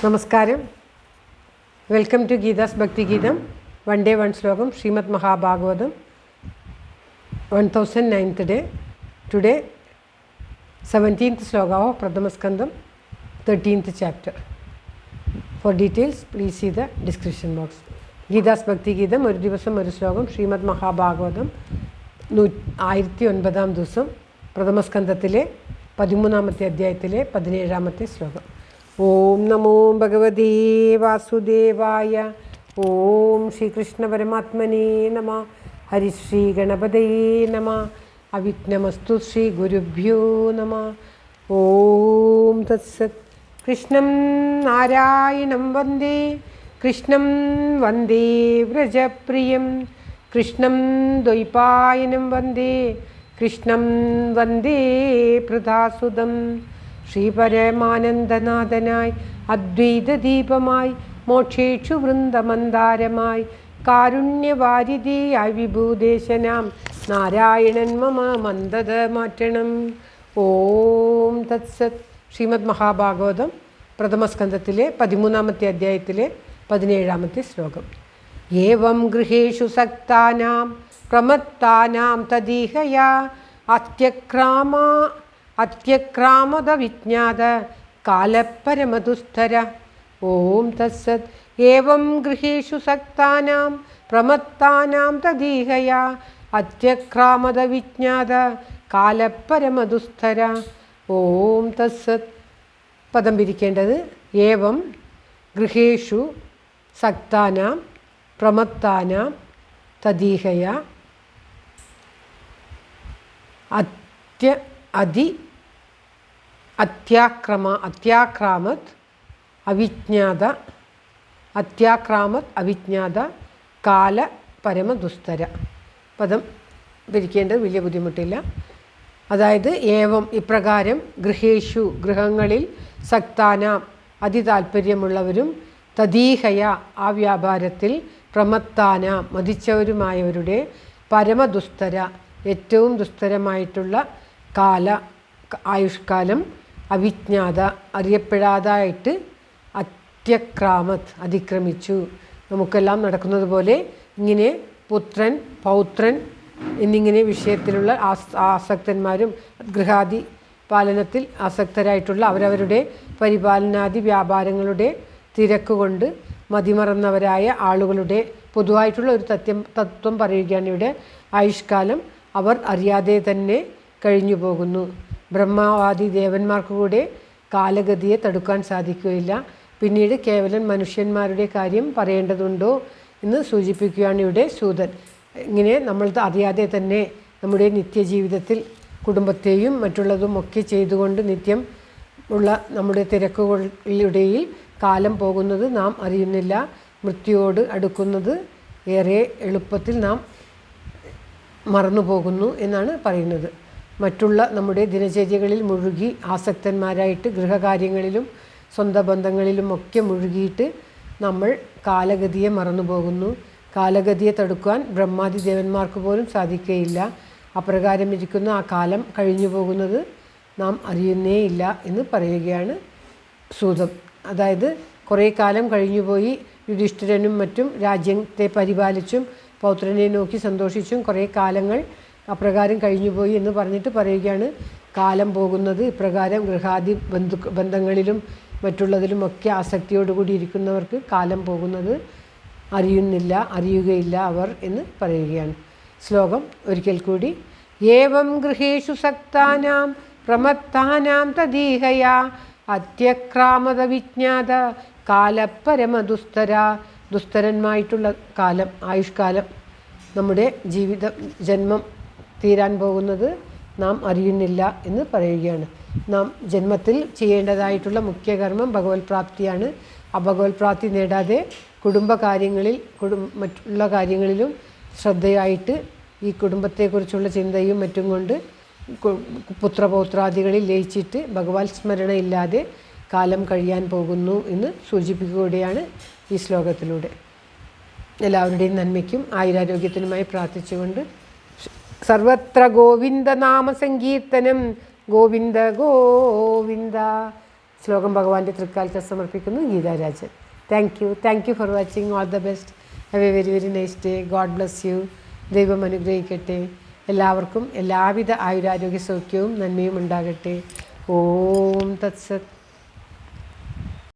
നമസ്കാരം. Welcome to Geetha's ഭക്തി ഗീതം. വൺ ഡേ വൺ ശ്ലോകം. Shrimad Mahabhagavatam 1009th day. Today 17th Shloka of പ്രഥമസ്കന്ധം 13th chapter. For details please see the description box. Geetha's ഭക്തി ഗീതം ഒരു ദിവസം ഒരു ശ്ലോകം. ശ്രീമദ് മഹാഭാഗവതം 1009 ദിവസം പ്രഥമസ്കന്ധത്തിലെ 13ാമത്തെ അധ്യായത്തിലെ 17ാമത്തെ ശ്ലോകം. ഓം നമോ ഭഗവതേ വാസുദേവായ. ഓം ശ്രീകൃഷ്ണ പരമാത്മനേ നമ. ഹരിശ്രീ ഗണപതയേ നമ. അവിഘ്നമസ്തു ശ്രീ ഗുരുഭ്യോ നമ. ഓം തത്സത്. കൃഷ്ണം നാരായണം വന്ദേ കൃഷ്ണം വന്ദേ വ്രജപ്രിയം. കൃഷ്ണം ദ്വൈപായനം വന്ദേ കൃഷ്ണം വന്ദേ പൃഥാസുതം. ശ്രീപരമാനന്ദനാഥനായി അദ്വൈതദീപമായി മോക്ഷേക്ഷു വൃന്ദമന്ദാരമായി കാരുണ്യവാരിധിയായി വിഭൂദേശനാം നാരായണൻ മമ മന്ദത മാറ്റണം. ഓം തത്സത്. ശ്രീമദ് മഹാഭാഗവതം പ്രഥമസ്കന്ധത്തിലെ 13ാമത്തെ അധ്യായത്തിലെ 17ാമത്തെ ശ്ലോകം. ഏവം ഗൃഹേഷു സക്താനാം പ്രമത്താനാം തദീഹയാ അത്യക്രാമത വിജ്ഞാത കാലപരമതുസ്ഥര. ഓം തത്സത്. ഏവം ഗൃഹേഷു സക്താനാം പ്രമത്താനാം തദീഹയാ അത്യക്രാമത വിജ്ഞാത കാലപരമതുസ്ഥര. ഓം തത്സത്. പദം പിരിക്കേണ്ടത് ഏവം ഗൃഹേഷു സക്താനാം പ്രമത്താനാം തദീഹയാ അത്യാക്രാമത് അവിജ്ഞാത കാല പരമദുസ്തര. പദം പിരിക്കേണ്ടത് വലിയ ബുദ്ധിമുട്ടില്ല. അതായത് ഏവം ഇപ്രകാരം ഗൃഹേഷു ഗൃഹങ്ങളിൽ സക്താനാം അതിതാൽപര്യമുള്ളവരും തദീഹയ ആ വ്യാപാരത്തിൽ പ്രമത്താനാം മതിച്ചവരുമായവരുടെ പരമദുസ്തര ഏറ്റവും ദുസ്തരമായിട്ടുള്ള ആയുഷ്കാലം അവിജ്ഞാത അറിയപ്പെടാതായിട്ട് അത്യക്രാമത് അതിക്രമിച്ചു. നമുക്കെല്ലാം നടക്കുന്നത് പോലെ ഇങ്ങനെ പുത്രൻ പൗത്രൻ എന്നിങ്ങനെ വിഷയത്തിലുള്ള ആസക്തന്മാരും ഗൃഹാദി പാലനത്തിൽ ആസക്തരായിട്ടുള്ള അവരവരുടെ പരിപാലനാദി വ്യാപാരങ്ങളുടെ തിരക്കുകൊണ്ട് മതിമറന്നവരായ ആളുകളുടെ പൊതുവായിട്ടുള്ള ഒരു തത്വം പറയുകയാണ് ഇവിടെ. ആയുഷ്കാലം അവർ അറിയാതെ തന്നെ കഴിഞ്ഞു പോകുന്നു. ബ്രഹ്മാവാദി ദേവന്മാർക്ക് കൂടെ കാലഗതിയെ തടുക്കാൻ സാധിക്കുകയില്ല. പിന്നീട് കേവലം മനുഷ്യന്മാരുടെ കാര്യം പറയേണ്ടതുണ്ടോ എന്ന് സൂചിപ്പിക്കുകയാണ് ഇവിടെ സൂതൻ. ഇങ്ങനെ നമ്മൾ അറിയാതെ തന്നെ നമ്മുടെ നിത്യജീവിതത്തിൽ കുടുംബത്തെയും മറ്റുള്ളതും ഒക്കെ ചെയ്തുകൊണ്ട് നിത്യം ഉള്ള നമ്മുടെ തിരക്കുകളിലൂടെയിൽ കാലം പോകുന്നത് നാം അറിയുന്നില്ല. മൃത്യുവോട് അടുക്കുന്നത് ഏറെ എളുപ്പത്തിൽ നാം മറന്നു പോകുന്നു എന്നാണ് പറയുന്നത്. മറ്റുള്ള നമ്മുടെ ദിനചര്യകളിൽ മുഴുകി ആസക്തന്മാരായിട്ട് ഗൃഹകാര്യങ്ങളിലും സ്വന്തം ബന്ധങ്ങളിലുമൊക്കെ മുഴുകിയിട്ട് നമ്മൾ കാലഗതിയെ മറന്നു പോകുന്നു. കാലഗതിയെ തടുക്കുവാൻ ബ്രഹ്മാദി ദേവന്മാർക്ക് പോലും സാധിക്കുകയില്ല. അപ്രകാരം ഇരിക്കുന്ന ആ കാലം കഴിഞ്ഞു പോകുന്നത് നാം അറിയുന്നേയില്ല എന്ന് പറയുകയാണ് സൂതം. അതായത് കുറേ കാലം കഴിഞ്ഞുപോയി യുധിഷ്ഠിരനും മറ്റും രാജ്യത്തെ പരിപാലിച്ചും പൗത്രനെ നോക്കി സന്തോഷിച്ചും കുറേ കാലങ്ങൾ അപ്രകാരം കഴിഞ്ഞുപോയി എന്ന് പറഞ്ഞിട്ട് പറയുകയാണ് കാലം പോകുന്നത് ഇപ്രകാരം ഗൃഹാദി ബന്ധങ്ങളിലും മറ്റുള്ളതിലുമൊക്കെ ആസക്തിയോടുകൂടി ഇരിക്കുന്നവർക്ക് കാലം പോകുന്നത് അറിയുകയില്ല അവർ എന്ന് പറയുകയാണ്. ശ്ലോകം ഒരിക്കൽ കൂടി. ഏവം ഗൃഹേഷു സക്താനാം പ്രമത്താനാം തദീഹയാ അത്യക്രാമത വിജ്ഞാത കാലപരമദുസ്തര. ദുസ്തരന്മായിട്ടുള്ള കാലം ആയുഷ്കാലം നമ്മുടെ ജന്മം തീരാൻ പോകുന്നത് നാം അറിയുന്നില്ല എന്ന് പറയുകയാണ്. നാം ജന്മത്തിൽ ചെയ്യേണ്ടതായിട്ടുള്ള മുഖ്യകർമ്മം ഭഗവത് പ്രാപ്തിയാണ്. ആ ഭഗവത് പ്രാപ്തി നേടാതെ കുടുംബകാര്യങ്ങളിൽ മറ്റുള്ള കാര്യങ്ങളിലും ശ്രദ്ധയായിട്ട് ഈ കുടുംബത്തെക്കുറിച്ചുള്ള ചിന്തയും മറ്റും കൊണ്ട് പുത്രപൗത്രാദികളിൽ ലയിച്ചിട്ട് ഭഗവത് സ്മരണയില്ലാതെ കാലം കഴിയാൻ പോകുന്നു എന്ന് സൂചിപ്പിക്കുകയാണ് ഈ ശ്ലോകത്തിലൂടെ. എല്ലാവരുടെയും നന്മയ്ക്കും ആയുരാരോഗ്യത്തിനുമായി പ്രാർത്ഥിച്ചുകൊണ്ട് സർവത്ര ഗോവിന്ദ നാമ സങ്കീർത്തനം. ഗോവിന്ദ ഗോവിന്ദ. ശ്ലോകം ഭഗവാന്റെ തൃക്കാലത്ത് സമർപ്പിക്കുന്നു. Geetha Rajan. Thank you for watching. All the best. Have A very very nice day. God bless you. ദൈവം അനുഗ്രഹിക്കട്ടെ. എല്ലാവർക്കും എല്ലാവിധ ആയുരാരോഗ്യ സൗഖ്യവും നന്മയും ഉണ്ടാകട്ടെ. ഓം തത്സത്.